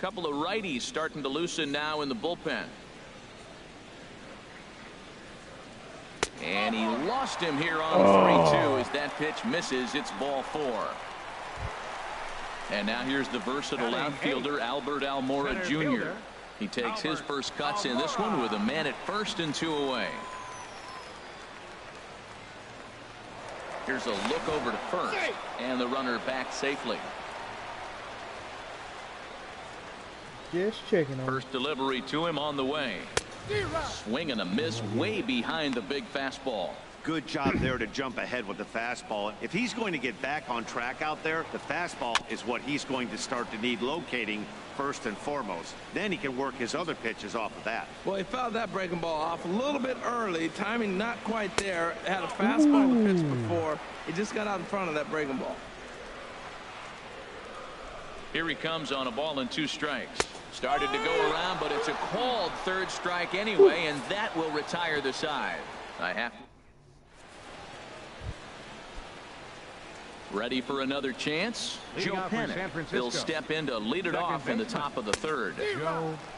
Couple of righties starting to loosen now in the bullpen. And he lost him here on 3-2 as that pitch misses. It's ball 4. And now here's the versatile outfielder, Albert Almora Jr. He takes his first cuts in this one with a man at first and 2 away. Here's a look over to first, and the runner back safely. Just checking on. First delivery to him on the way. Swing and a miss way behind the big fastball. Good job there to jump ahead with the fastball. If he's going to get back on track out there, the fastball is what he's going to start to need locating first and foremost. Then he can work his other pitches off of that. Well, he fouled that breaking ball off a little bit early. Timing not quite there. Had a fastball to pitch before. He just got out in front of that breaking ball. Here he comes on a ball and 2 strikes. Started to go around, but it's a called third strike anyway, and that will retire the side. Ready for another chance? Joe Pennant. He'll step in to lead it off in the top of the 3rd.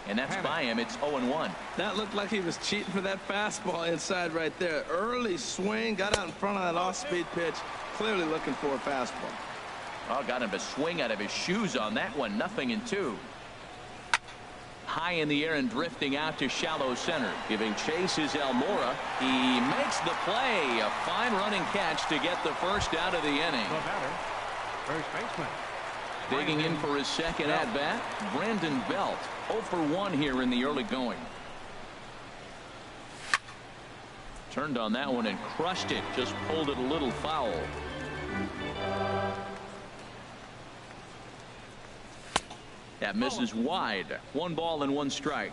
And that's by him. It's 0-1. That looked like he was cheating for that fastball inside right there. Early swing, got out in front of that off-speed pitch. Clearly looking for a fastball. Oh, got him to swing out of his shoes on that one. 0-2. High in the air and drifting out to shallow center. Giving chase is Almora. He makes the play. A fine running catch to get the first out of the inning. First baseman. Digging in for his second at-bat, Brandon Belt. 0 for 1 here in the early going. Turned on that one and crushed it. Just pulled it a little foul. That misses wide. 1 ball and 1 strike.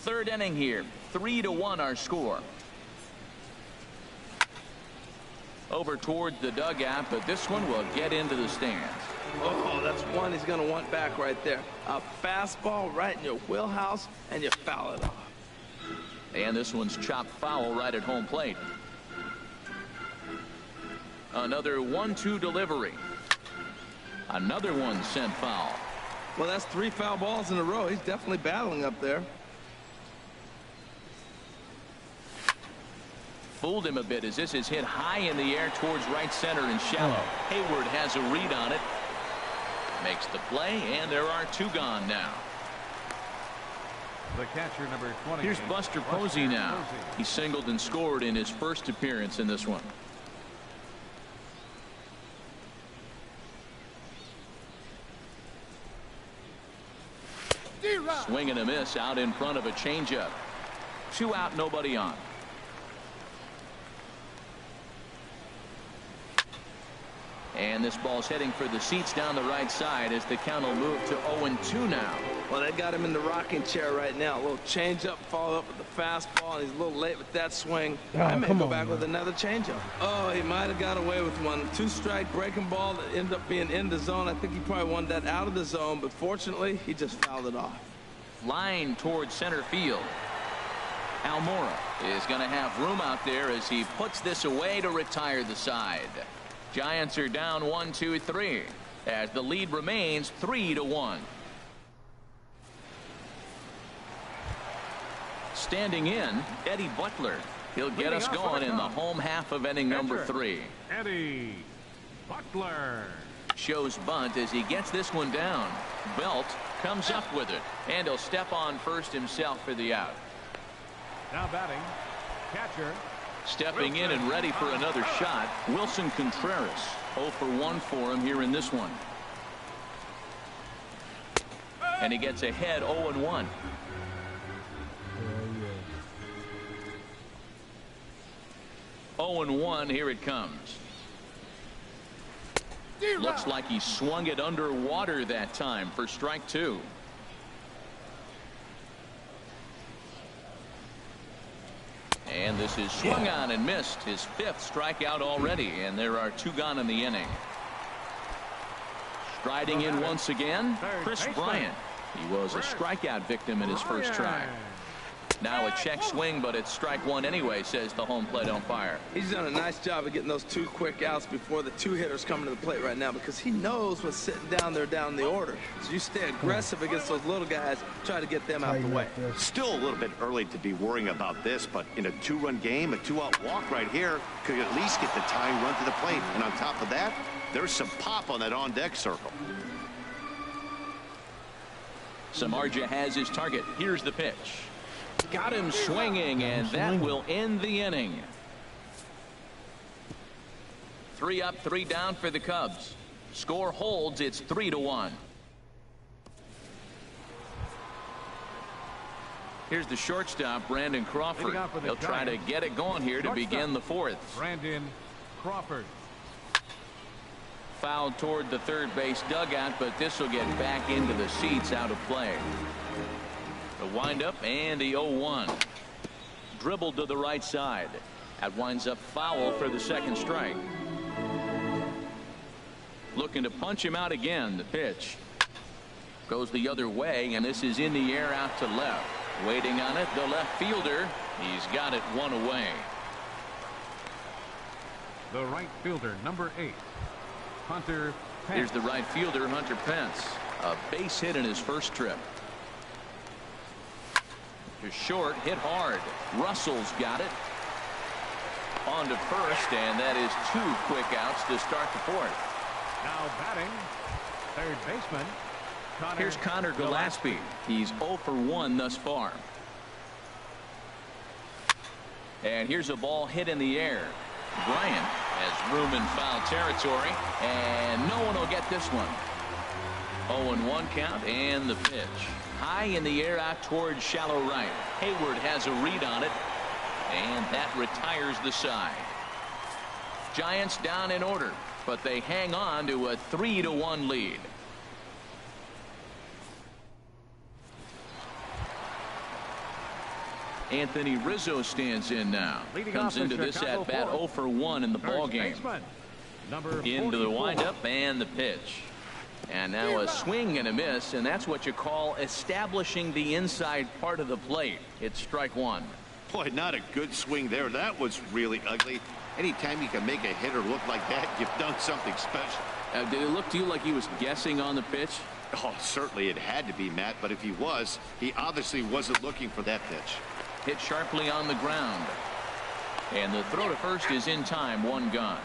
3rd inning here. 3-1 our score. Over towards the dugout, but this one will get into the stands. Oh, that's one he's going to want back right there. A fastball right in your wheelhouse, and you foul it off. And this one's chopped foul right at home plate. Another 1-2 delivery. Another one sent foul. Well, that's 3 foul balls in a row. He's definitely battling up there. Fooled him a bit as this is hit high in the air towards right center and shallow. Hayward has a read on it. Makes the play, and there are 2 gone now. The catcher, number 20. Here's Buster Posey now. He singled and scored in his first appearance in this one. Swing and a miss out in front of a changeup. 2 out, nobody on. And this ball's heading for the seats down the right side as the count will move to 0-2 now. Well, they got him in the rocking chair right now. A little changeup, followed up with the fastball, and he's a little late with that swing. I may go back with another changeup. Oh, he might have got away with one. 2-strike breaking ball that ended up being in the zone. I think he probably wanted that out of the zone, but fortunately, he just fouled it off. Line towards center field. Almora is going to have room out there as he puts this away to retire the side. Giants are down 1-2-3 as the lead remains 3-1. Standing in, Eddie Butler. He'll get us going in the home half of inning number 3. Eddie Butler shows bunt as he gets this one down. Belt comes up with it, and he'll step on first himself for the out. Now batting, catcher. Stepping in and ready for another shot, Wilson Contreras. 0 for 1 for him here in this one. And he gets ahead 0-1. 0-1, here it comes. Looks like he swung it underwater that time for strike 2. And this is swung on and missed. His 5th strikeout already, and there are 2 gone in the inning. Striding in once again, Chris Bryant. He was a strikeout victim in his first try. Now a check swing, but it's strike one anyway, says the home plate umpire. He's done a nice job of getting those 2 quick outs before the 2 hitters coming to the plate right now, because he knows what's sitting down there down the order. So you stay aggressive against those little guys, try to get them out the way. Still a little bit early to be worrying about this, but in a 2-run game, a 2-out walk right here could at least get the tying run to the plate. And on top of that, there's some pop on that on-deck circle. Samardzija has his target. Here's the pitch. Got him swinging, and that will end the inning. 3 up, 3 down for the Cubs. Score holds. It's 3-1. Here's the shortstop, Brandon Crawford. He'll try to get it going here to begin the 4th. Brandon Crawford. Fouled toward the third base dugout, but this will get back into the seats, out of play. The windup and the 0-1. Dribbled to the right side. That winds up foul for the second strike. Looking to punch him out again. The pitch goes the other way, and this is in the air out to left. Waiting on it, the left fielder. He's got it 1 away. The right fielder, number 8, Hunter Pence. Here's the right fielder, Hunter Pence. A base hit in his first trip. To short, hit hard. Russell's got it. On to first, and that is 2 quick outs to start the 4th. Now batting, third baseman. Here's Connor Gillespie. He's 0 for 1 thus far. And here's a ball hit in the air. Bryant has room in foul territory, and no one will get this one. 0-1 count, and the pitch. High in the air out towards shallow right. Hayward has a read on it, and that retires the side. Giants down in order, but they hang on to a 3-1 lead. Anthony Rizzo stands in now. Comes into this at bat 0 for 1 in the ball game. Into the windup and the pitch. And now a swing and a miss, and that's what you call establishing the inside part of the plate. It's strike 1. Boy, not a good swing there. That was really ugly. Anytime you can make a hitter look like that, you've done something special. Did it look to you like he was guessing on the pitch? Oh, certainly it had to be, Matt, but if he was, he obviously wasn't looking for that pitch. Hit sharply on the ground. And the throw to first is in time. 1 gone.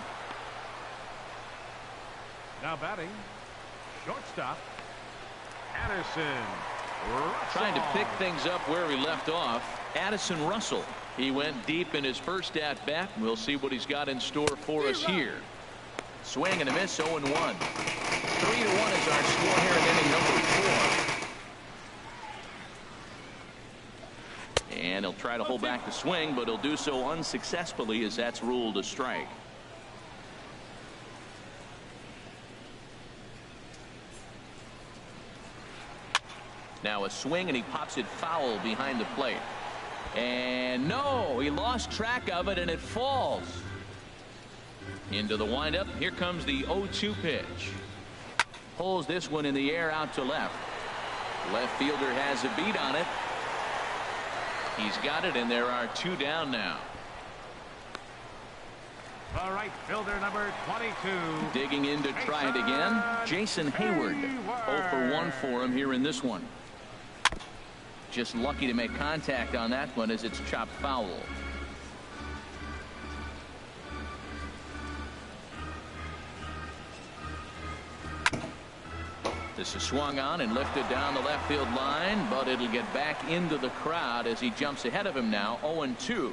Now batting, shortstop, Addison Russell. Trying to pick things up where he left off. Addison Russell. He went deep in his first at bat. We'll see what he's got in store for us here. Swing and a miss. 0-1. 3-1 is our score here in inning number 4. And he'll try to hold back the swing, but he'll do so unsuccessfully as that's ruled a strike. Now a swing, and he pops it foul behind the plate. And no, he lost track of it, and it falls. Into the windup. Here comes the 0-2 pitch. Pulls this one in the air out to left. Left fielder has a beat on it. He's got it, and there are 2 down now. The right fielder, number 22. Digging in to try it again. Jason Hayward. 0 for 1 for him here in this one. Just lucky to make contact on that one as it's chopped foul. This is swung on and lifted down the left field line, but it'll get back into the crowd as he jumps ahead of him now. 0-2.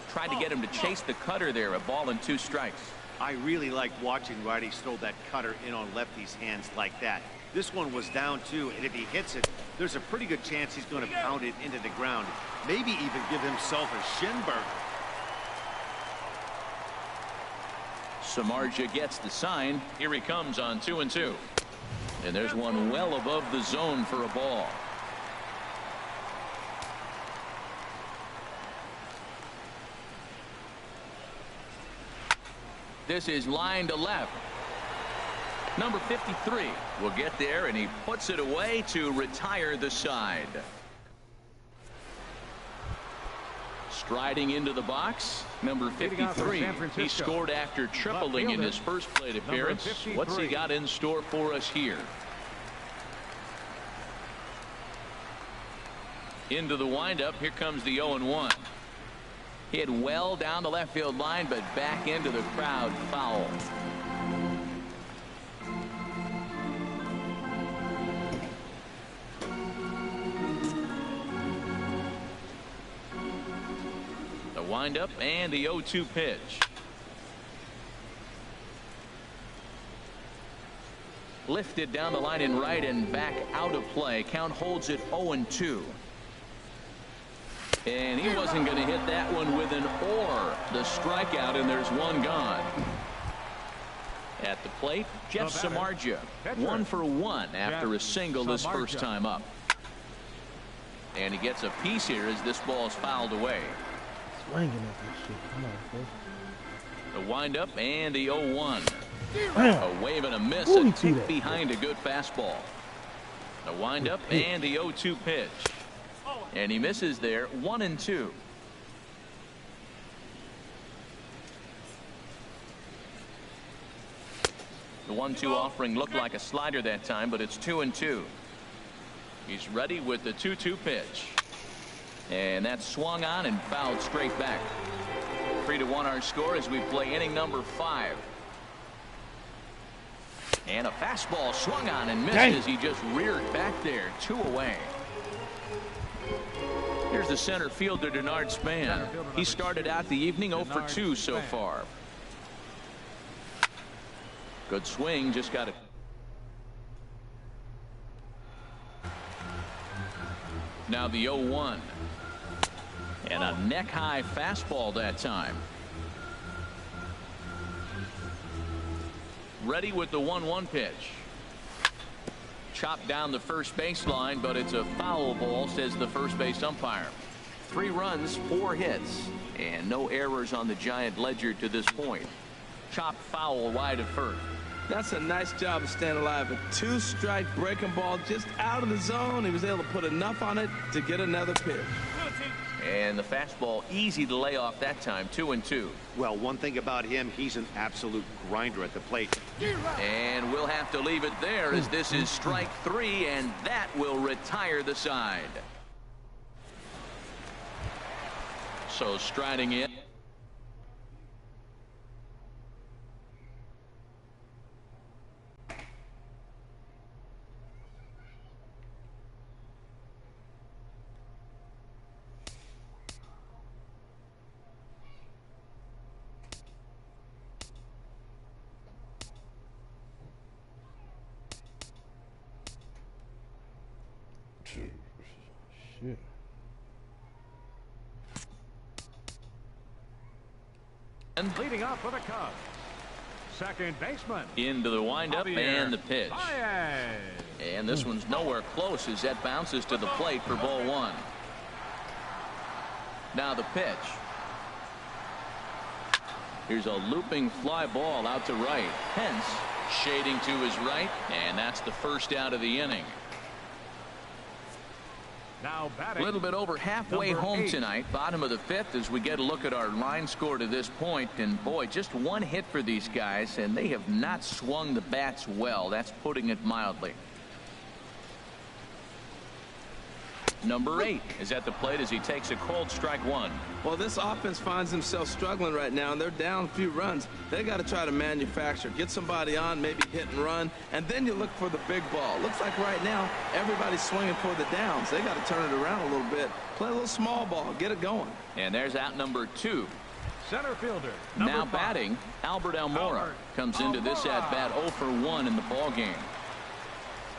Tried to get him to chase the cutter there. A ball and 2 strikes. I really like watching righties throw that cutter in on lefties' hands like that. This one was down 2, and if he hits it, there's a pretty good chance he's going to pound it into the ground. Maybe even give himself a shin burn. Samardzija gets the sign. Here he comes on 2-2. And there's one well above the zone for a ball. This is line to left. Number 53 will get there, and he puts it away to retire the side. Striding into the box, number 53. He scored after tripling in his first plate appearance. What's he got in store for us here? Into the windup. Here comes the 0-1. Hit well down the left field line, but back into the crowd, foul. The windup and the 0-2 pitch. Lifted down the line in right and back out of play. Count holds it 0-2. And he wasn't going to hit that one with an or. The strikeout, and there's one gone. At the plate, Jeff Samardzija, 1 for 1 after a single this first time up. And he gets a piece here as this ball is fouled away. Swinging at that shit. Come on, bro. The windup and the 0-1. A wave and a miss, a tick behind a good fastball. The windup and the 0-2 pitch. And he misses there, 1-2. The 1-2 offering looked like a slider that time, but it's 2-2. He's ready with the 2-2 pitch. And that's swung on and fouled straight back. 3-1 our score as we play inning number 5. And a fastball swung on and missed as he just reared back there. 2 away. Here's the center fielder, Denard Span. He started out the evening 0 for 2 so far. Good swing, just got it. Now the 0-1. And a neck-high fastball that time. Ready with the 1-1 pitch. Chopped down the first baseline, but it's a foul ball, says the first base umpire. 3 runs, 4 hits, and no errors on the Giant ledger to this point. Chopped foul wide of first. That's a nice job of staying alive. A 2-strike breaking ball just out of the zone. He was able to put enough on it to get another pitch. And the fastball easy to lay off that time. 2-2. Well, one thing about him, he's an absolute grinder at the plate. And we'll have to leave it there as this is strike 3, and that will retire the side. So striding in. Shit. And leading off for the Cubs, second baseman. Into the windup and the pitch. Baez. And this one's nowhere close as that bounces to the plate for ball 1. Now the pitch. Here's a looping fly ball out to right. Pence shading to his right, and that's the first out of the inning. Now batting. A little bit over halfway home 8. tonight, bottom of the 5th, as we get a look at our line score to this point. And boy, just 1 hit for these guys, and they have not swung the bats well. That's putting it mildly. Number 8 is at the plate as he takes a cold strike 1. Well, this offense finds themselves struggling right now, and they're down a few runs. They got to try to manufacture, get somebody on, maybe hit and run, and then you look for the big ball. Looks like right now everybody's swinging for the downs. They got to turn it around a little bit, play a little small ball, get it going. And there's out number 2. Center fielder. Now 5. batting, Albert Almora comes into this at bat 0 for 1 in the ball game.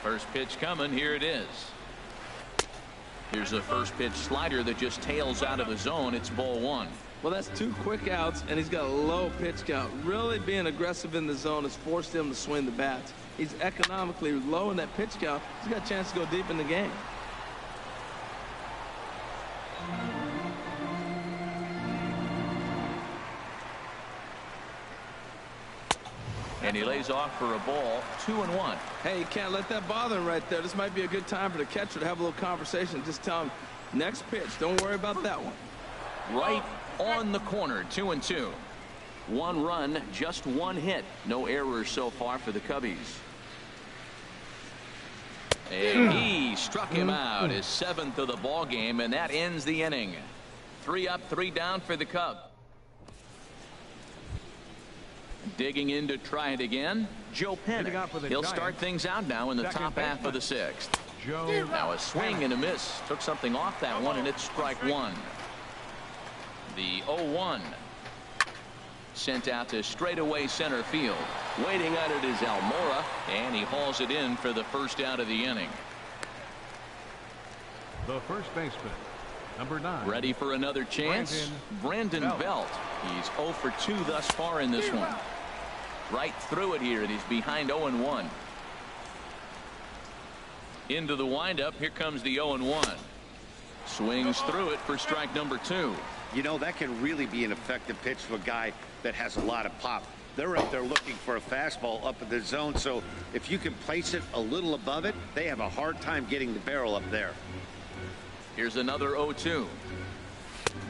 First pitch coming. Here it is. Here's the first pitch slider that just tails out of the zone. It's ball 1. Well, that's 2 quick outs, and he's got a low pitch count. Really being aggressive in the zone has forced him to swing the bats. He's economically low in that pitch count. He's got a chance to go deep in the game. And he lays off for a ball. 2-1. Hey, you can't let that bother him right there. This might be a good time for the catcher to have a little conversation. Just tell him, next pitch, don't worry about that one. Right on the corner. 2-2. 1 run, just 1 hit. No errors so far for the Cubbies. And he struck him out, his 7th of the ball game, and that ends the inning. 3 up, 3 down for the Cubs. Digging in to try it again, Joe Pennick. He'll start things out now in the top half of the 6th. Now a swing and a miss. Took something off that one, and it's strike 1. The 0-1. Sent out to straightaway center field. Waiting on it is Almora, and he hauls it in for the first out of the inning. The first baseman, number 9. Ready for another chance? Brandon Belt. He's 0 for 2 thus far in this one. Right through it here, and he's behind 0-1. Into the windup. Here comes the 0-1. Swings through it for strike number 2. You know, that can really be an effective pitch to a guy that has a lot of pop. They're up there looking for a fastball up in the zone, so if you can place it a little above it, they have a hard time getting the barrel up there. Here's another 0-2.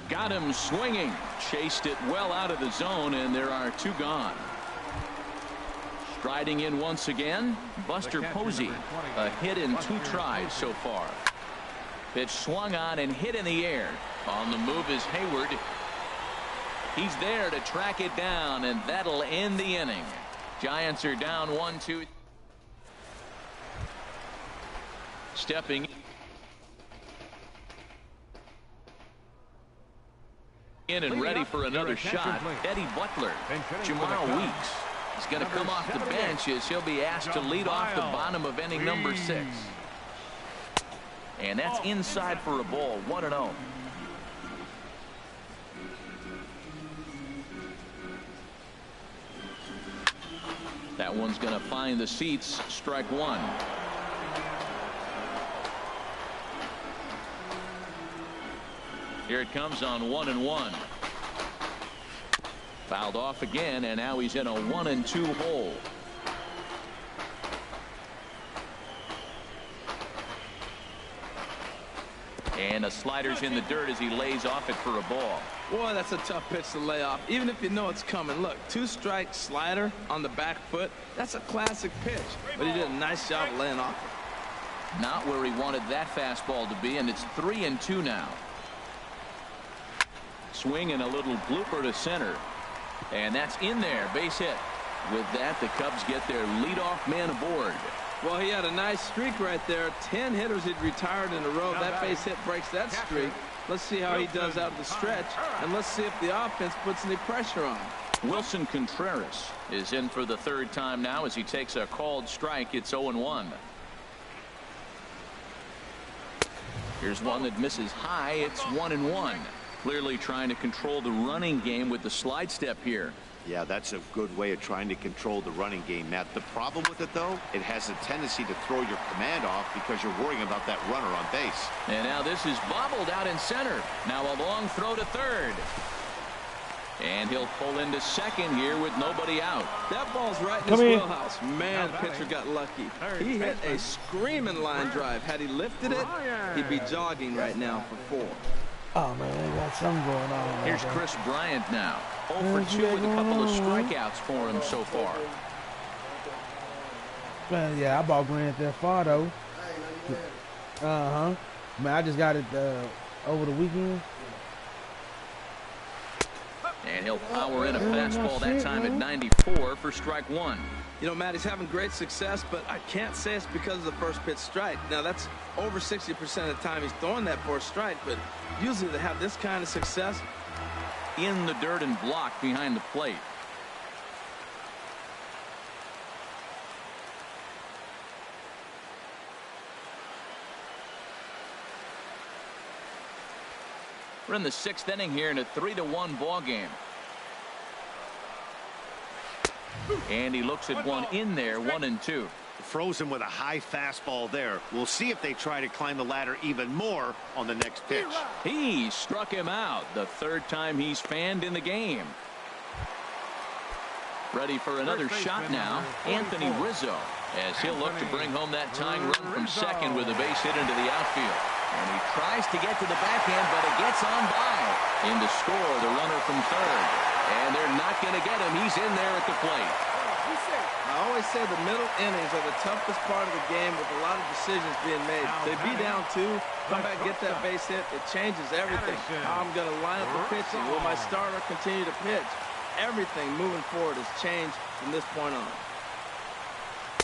Got him swinging. Chased it well out of the zone, and there are 2 gone. Striding in once again, Buster Posey. A hit in 2 tries so far. Pitch swung on and hit in the air. On the move is Hayward. He's there to track it down, and that'll end the inning. Giants are down 1-2. Stepping in and ready for another shot, Eddie Butler. Jamal Weeks. He's going to come off the bench as he'll be asked to lead off the bottom of inning number 6. And that's inside for a ball. 1-0. That one's going to find the seats. Strike 1. Here it comes on 1-1. Fouled off again, and now he's in a 1-2 hole. And a slider's in the dirt as he lays off it for a ball. Boy, that's a tough pitch to lay off, even if you know it's coming. Look, 2-strike slider on the back foot. That's a classic pitch, but he did a nice job of laying off it. Not where he wanted that fastball to be, and it's 3-2 now. Swing and a little blooper to center. And that's in there. Base hit. With that, the Cubs get their leadoff man aboard. Well, he had a nice streak right there. 10 hitters he'd retired in a row. That base hit breaks that streak. Let's see how he does out of the stretch, and let's see if the offense puts any pressure on him. Wilson Contreras is in for the 3rd time now as he takes a called strike. It's 0-1. Here's one that misses high. It's 1-1. Clearly trying to control the running game with the slide step here. Yeah, that's a good way of trying to control the running game, Matt. The problem with it, though, it has a tendency to throw your command off because you're worrying about that runner on base. And now this is bobbled out in center. Now a long throw to 3rd. And he'll pull into 2nd here with nobody out. That ball's right in his wheelhouse. Man, the pitcher got lucky. He hit a screaming line drive. Had he lifted it, he'd be jogging right now for 4. Oh, man, they got something going on. Here's Chris Bryant now. 0 for 2 with a couple of strikeouts for him so far. Well, yeah, I bought Grand Theft Auto. Man, I just got it over the weekend. And he'll power in a fastball that time at 94 for strike 1. You know, Matt, he's having great success, but I can't say it's because of the first pitch strike. Now, that's over 60% of the time he's throwing that for a strike, but usually they have this kind of success in the dirt and blocked behind the plate. We're in the 6th inning here in a 3-1 ball game. And he looks at one in there, 1-2. Frozen with a high fastball there. We'll see if they try to climb the ladder even more on the next pitch. He struck him out, the 3rd time he's fanned in the game. Ready for another shot now, Anthony Rizzo, as he'll look to bring home that tying run from second with a base hit into the outfield. And he tries to get to the backhand, but it gets on by. In to score the runner from third. And they're not going to get him. He's in there at the plate. I always say the middle innings are the toughest part of the game with a lot of decisions being made. They be down 2, come back, get that base hit. It changes everything. How I'm going to line up the pitching. Will my starter continue to pitch? Everything moving forward has changed from this point on.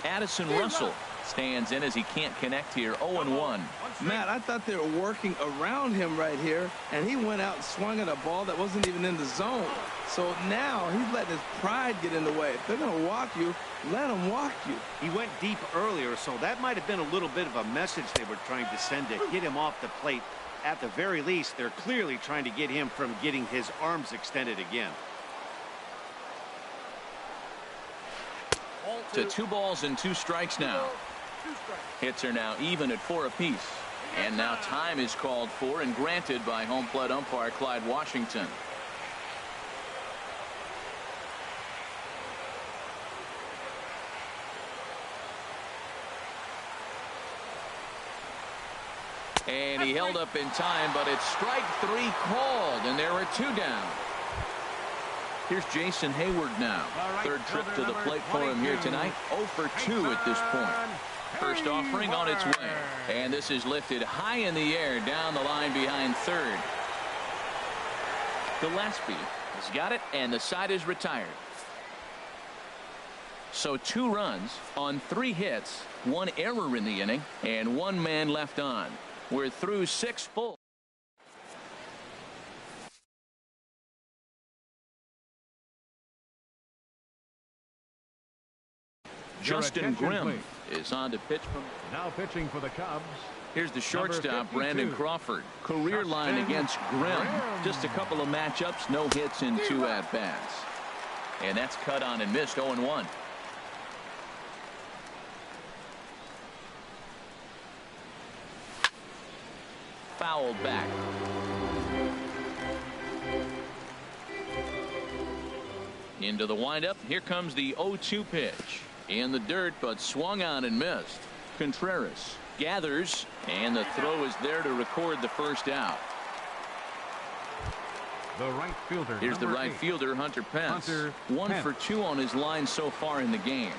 Addison Russell stands in as he can't connect here. 0-1. Matt, I thought they were working around him right here, and he went out and swung at a ball that wasn't even in the zone. So now he's letting his pride get in the way. If they're going to walk you, let them walk you. He went deep earlier, so that might have been a little bit of a message they were trying to send to get him off the plate. At the very least, they're clearly trying to get him from getting his arms extended again. To 2 balls and 2 strikes now. Hits are now even at 4 apiece. And now time is called for and granted by home plate umpire Clyde Washington. And he held up in time, but it's strike 3 called, and there are 2 down. Here's Jason Hayward now. Third trip to the plate for him here tonight. 0 for 2 at this point. First offering on its way. And this is lifted high in the air down the line behind third. Gillespie has got it, and the side is retired. So 2 runs on 3 hits, 1 error in the inning, and 1 man left on. We're through 6 full. Justin Grimm is on to pitch from. Now pitching for the Cubs. Here's the shortstop, Brandon Crawford. Career line against Grimm. Just a couple of matchups, no hits in 2 at-bats. And that's cut on and missed. 0-1. Fouled back. Into the windup. Here comes the 0-2 pitch. In the dirt, but swung on and missed. Contreras gathers, and the throw is there to record the first out. The right fielder. Here's the right fielder, Hunter Pence. 1 for 2 on his line so far in the game.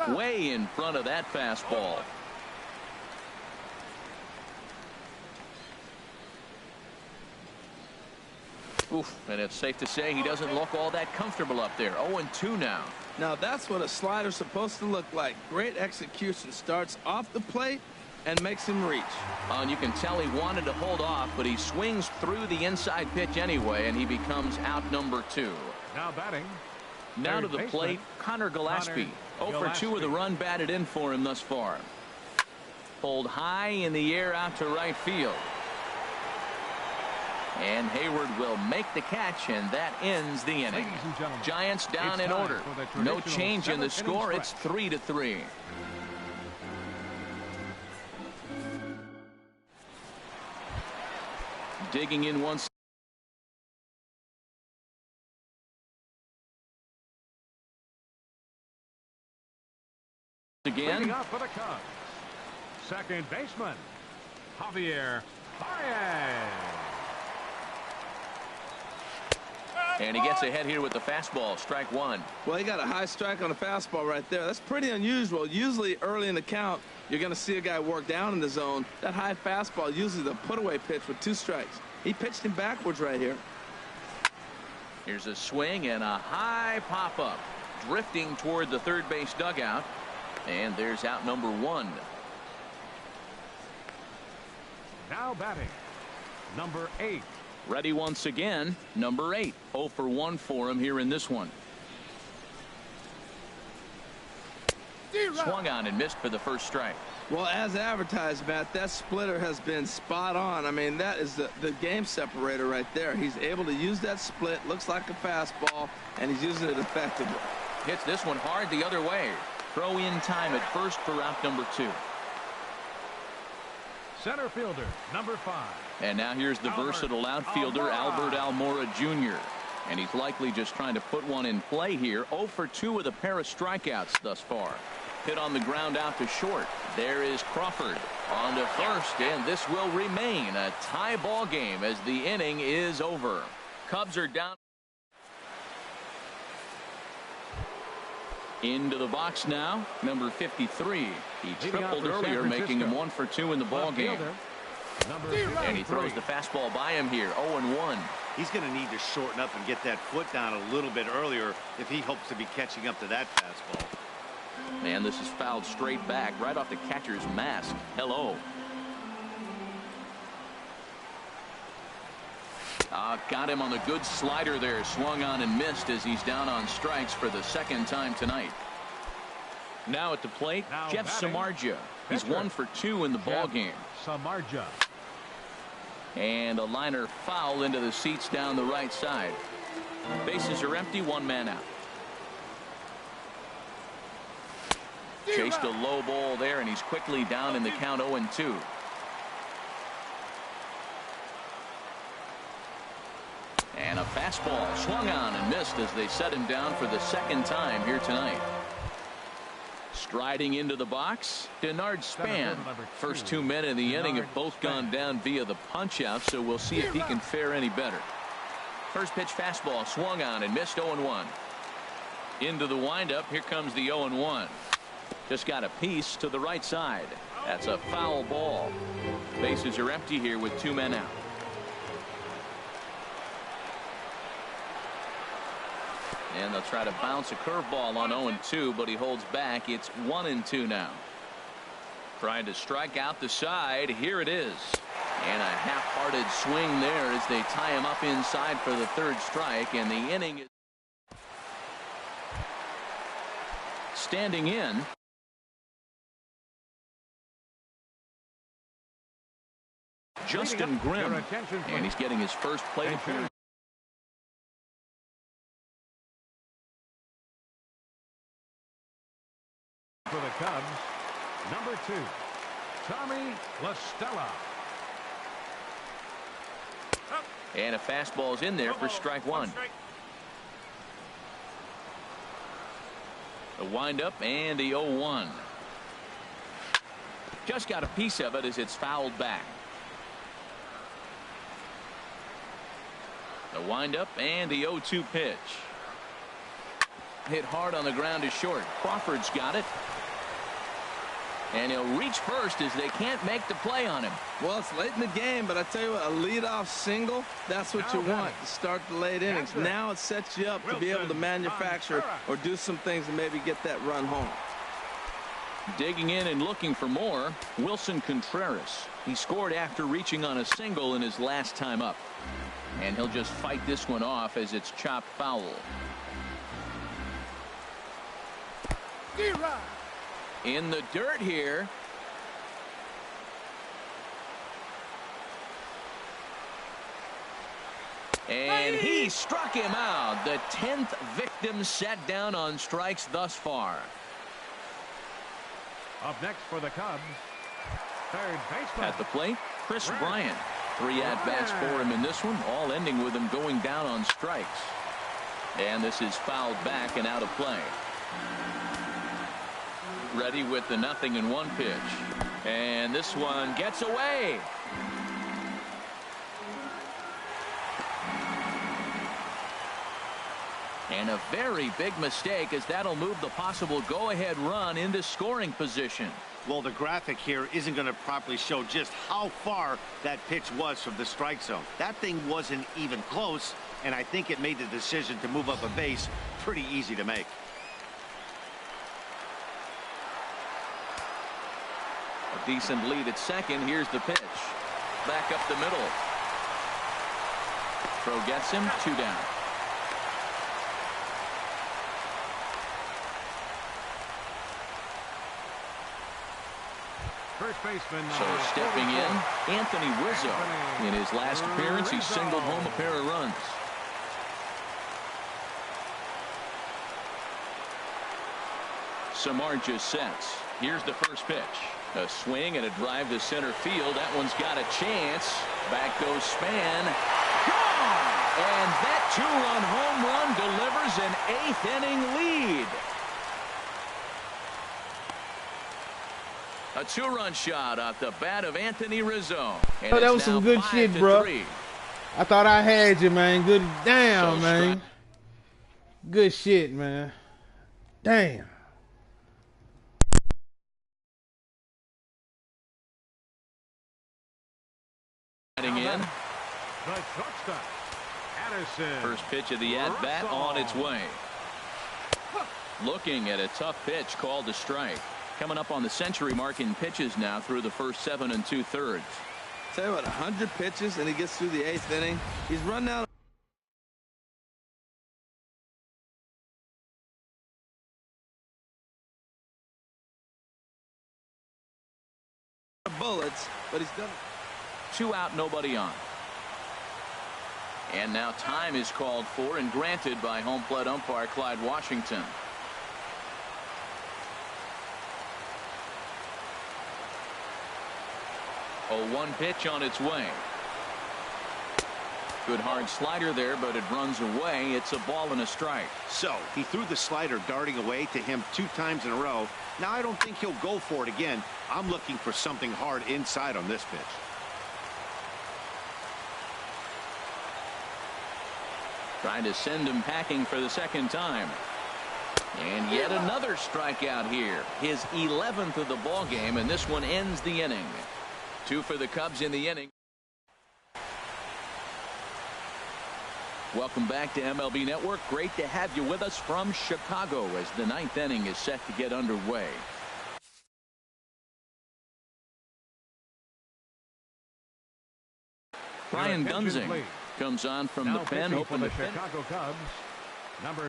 Way in front of that fastball. Oof, and it's safe to say he doesn't look all that comfortable up there. 0-2 now. Now that's what a slider's supposed to look like. Great execution. Starts off the plate and makes him reach. And you can tell he wanted to hold off, but he swings through the inside pitch anyway, and he becomes out number 2. Now batting. Now to the plate, Connor Gillespie. 0 for 2 with a run batted in for him thus far. Pulled high in the air out to right field. And Hayward will make the catch, and that ends the inning. Giants down in order. No change in the score. It's 3-3. Digging in once again. Leading up for the Cubs. Second baseman, Javier Baez. And he gets ahead here with the fastball. Strike 1. Well, he got a high strike on the fastball right there. That's pretty unusual. Usually early in the count, you're going to see a guy work down in the zone. That high fastball, usually the put-away pitch with 2 strikes. He pitched him backwards right here. Here's a swing and a high pop-up. Drifting toward the third base dugout. And there's out number 1. Now batting, number 8. Ready once again, number 8. 0 for 1 for him here in this one. Swung on and missed for the first strike. Well, as advertised, Matt, that splitter has been spot on. I mean, that is the game separator right there. He's able to use that split, looks like a fastball, and he's using it effectively. Hits this one hard the other way. Throw in time at first for out number 2. Center fielder, number 5. And now here's the versatile outfielder, Albert Almora Jr. And he's likely just trying to put one in play here. 0 for 2 with a pair of strikeouts thus far. Hit on the ground out to short. There is Crawford on to first, and this will remain a tie ball game as the inning is over. Cubs are down. Into the box now, number 53. He tripled earlier, making him 1 for 2 in the ball game. And he throws the fastball by him here. 0-1. He's going to need to shorten up and get that foot down a little bit earlier if he hopes to be catching up to that fastball. Man, this is fouled straight back, right off the catcher's mask. Hello. Got him on the good slider there. Swung on and missed as he's down on strikes for the second time tonight. Now at the plate, Jeff Samardzija. He's 1 for 2 in the ball game. Samardzija. And a liner foul into the seats down the right side. Bases are empty, 1 man out. Chased a low ball there, and he's quickly down in the count 0-2. And a fastball swung on and missed as they set him down for the second time here tonight. Striding into the box, Denard Span. First 2 men in the inning have both gone down via the punch out, so we'll see if he can fare any better. First pitch fastball swung on and missed. 0-1. Into the windup. Here comes the 0-1. Just got a piece to the right side. That's a foul ball. Bases are empty here with 2 men out. And they'll try to bounce a curveball on 0-2, but he holds back. It's 1-2 now. Trying to strike out the side. Here it is. And a half-hearted swing there as they tie him up inside for the 3rd strike, and the inning is standing in. Justin Grimm, and he's getting his first plate appearance. For the Cubs, number 2, Tommy La Stella. And a fastball's in there for strike 1. A windup and the 0-1. Just got a piece of it as it's fouled back. The windup and the 0-2 pitch. Hit hard on the ground to short. Crawford's got it. And he'll reach first as they can't make the play on him. Well, it's late in the game, but I tell you what, a leadoff single, that's what you want to start the late innings. Now it sets you up to be able to manufacture or do some things and maybe get that run home. Digging in and looking for more, Wilson Contreras. He scored after reaching on a single in his last time up. And he'll just fight this one off as it's chopped foul. In the dirt here. And he struck him out. The 10th victim set down on strikes thus far. Up next for the Cubs, 3rd baseman. At the plate, Chris Bryant. 3 at-bats for him in this one, all ending with him going down on strikes. And this is fouled back and out of play. Ready with the 0-1 pitch. And this one gets away. And a very big mistake, as that'll move the possible go-ahead run into scoring position. Well, the graphic here isn't going to properly show just how far that pitch was from the strike zone. That thing wasn't even close, and I think it made the decision to move up a base pretty easy to make. A decent lead at second. Here's the pitch. Back up the middle. Throw gets him. 2 down. First baseman. So stepping in, Anthony Rizzo. In his last appearance, he singled home a pair of runs. Samardzija sets. Here's the first pitch. A swing and a drive to center field. That one's got a chance. Back goes Span. Gone! And that two-run home run delivers an 8th-inning lead. A two-run shot off the bat of Anthony Rizzo. And that was some good shit, bro. I thought I had you, man. Good damn, man. Good shit, man. Damn. In. The shortstop, Addison. First pitch of the at-bat on its way. Looking at a tough pitch called a strike. Coming up on the century mark in pitches now through the first 7 2/3. Tell you what, 100 pitches and he gets through the 8th inning. He's run out of bullets, but he's done it. 2 out, nobody on. And now time is called for and granted by home plate umpire Clyde Washington. Oh, 1 pitch on its way. Good hard slider there, but it runs away. It's a ball and a strike. So he threw the slider darting away to him 2 times in a row. Now I don't think he'll go for it again. I'm looking for something hard inside on this pitch. Trying to send him packing for the second time. And yet another strikeout here. His 11th of the ball game, and this one ends the inning. 2 for the Cubs in the inning. Welcome back to MLB Network. Great to have you with us from Chicago as the 9th inning is set to get underway. Brian Dunsing comes on from now the pen, hoping the Chicago Cubs. Number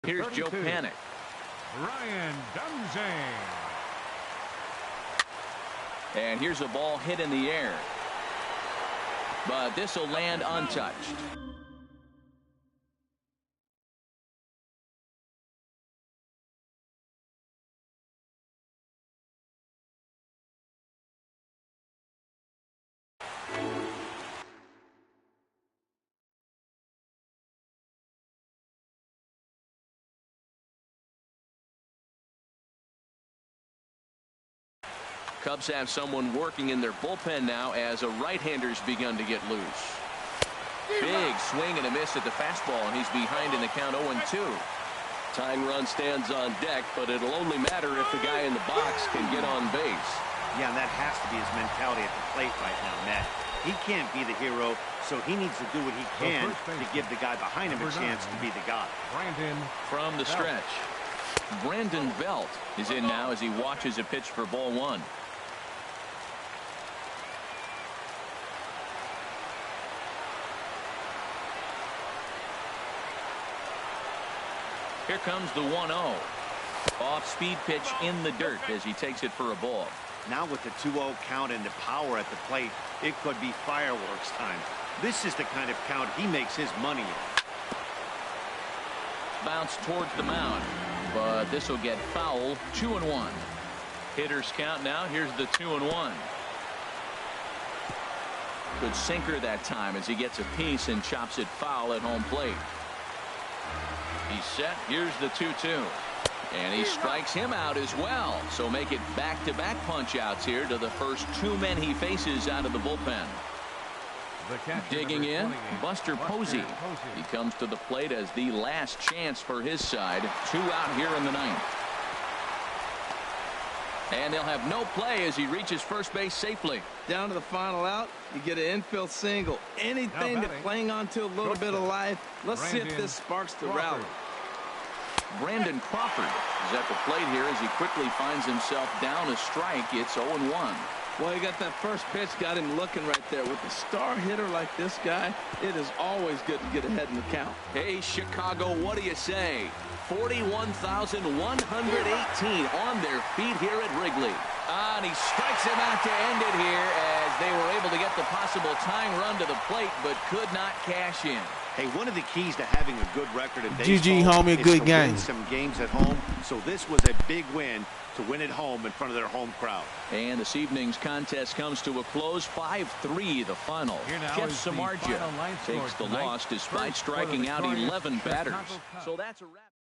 Here's 32. Joe Panic. Brian Dunsing. And here's a ball hit in the air. But this will land untouched. Cubs have someone working in their bullpen now as a right-hander's begun to get loose. Big swing and a miss at the fastball, and he's behind in the count 0-2. Tying run stands on deck, but it'll only matter if the guy in the box can get on base. Yeah, and that has to be his mentality at the plate right now, Matt. He can't be the hero, so he needs to do what he can to give the guy behind him a chance to be the guy. Brandon from the stretch. Brandon Belt is in now as he watches a pitch for ball 1. Here comes the 1-0. Off-speed pitch in the dirt as he takes it for a ball. Now with the 2-0 count and the power at the plate, it could be fireworks time. This is the kind of count he makes his money in. Bounce towards the mound, but this will get foul. 2-1. Hitters count now. Here's the 2-1. Good sinker that time as he gets a piece and chops it foul at home plate. He's set. Here's the 2-2. And he strikes him out as well. So make it back-to-back punch-outs here to the first 2 men he faces out of the bullpen. Digging in, Buster Posey. He comes to the plate as the last chance for his side. 2 out here in the 9th. And they'll have no play as he reaches first base safely. Down to the final out, you get an infield single. Anything to cling on to a little bit of life. Let's see if this sparks the rally. Brandon Crawford is at the plate here as he quickly finds himself down a strike. It's 0-1. Well, he got that first pitch, got him looking right there. With a star hitter like this guy, it is always good to get ahead in the count. Hey, Chicago, what do you say? 41,118 on their feet here at Wrigley. And he strikes him out to end it here as they were able to get the possible tying run to the plate, but could not cash in. Hey, one of the keys to having a good record in baseball GG, homie, is good to game. win some games at home. So this was a big win to win at home in front of their home crowd. And this evening's contest comes to a close, 5-3 the final. Jeff Samardzija takes the loss despite striking out 11 batters. So that's a wrap.